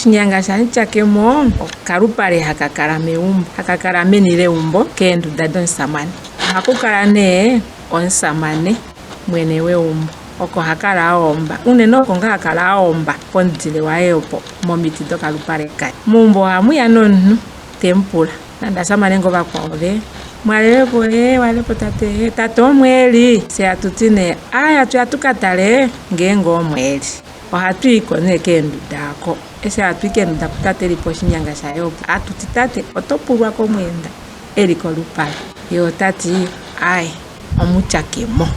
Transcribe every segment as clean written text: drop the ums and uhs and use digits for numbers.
oshinyanga shanityakemo okalupale hakakala meumbo hakakala meni leumbo keendunda dhomusamane. Ohaku kala nee omusamane mwene weumbo oko hakala aomba unene oko nga hakala aomba pomuzile waye opo momiti dhokalupale kale. Meumbo ohamuya nomuntu tempula nanda samane ngo bakwawo mwalepo walepo tate omweli se atuti ne aya tuyatukatale ngenge omweli. Ohatu yiko nee keendunda ako ese hatu ikendunda kutate eli poshinyanga shaye opo atuti tate otopulwa komwenda eli kolupale yo tati ai omutyakemo.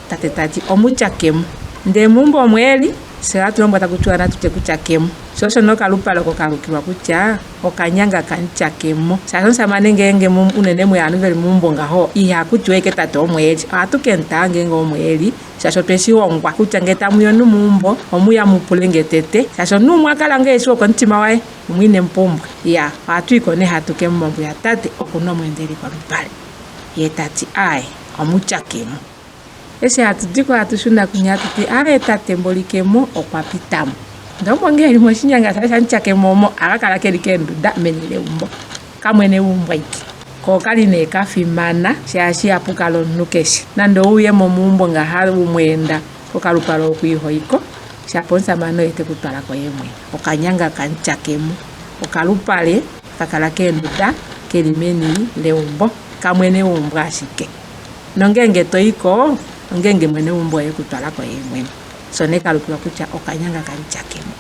Tate tati omutyakemo nde mumbo omweli se hatu lombo takutiwana tute kutyakemo shosho nokalupale oko kalukilwa kutya okanyanga kamutyakemo. Shaashi omusamane ngenge unene muyanu veli mumbo ngaho ihakutiwa ike tate omweli ohatu kemutaa ngenge omweli shaashi otweshihongwa kutya nge tamuya mumbo omuya mupule ngetete shaashi omuntu umwe akala ngeeshi okomutima waye umwine mpumbwa ya ohatu yiko nee hatu kemumbo ya tate okuna omwenda eli kolupale ye tati ai omutyakemo. Ese hatutiko hatushuna kunya tuti ale tate mbolikemo okwapitamo ndombo ngeli moshinyanga shaye shamutyakemo omo akakala keli keendunda meni leumbo kamwene wumbo iki ko kali nee kafimana shaashi hapu kala omuntu keshi nande owuyemo mumbo ngaha umwenda kokalupale okwiihoyiko shapo omusamane oye tekutwalako ye mwene okanyanga kamutyakemo okalupale kakala keendunda keli meni leumbo kamwene wumbo ashike nongenge toyiko ngenge mwene wumbo oye kutwalako ye mwene so ne kalukilwa kutya okanyanga kamutyakemo.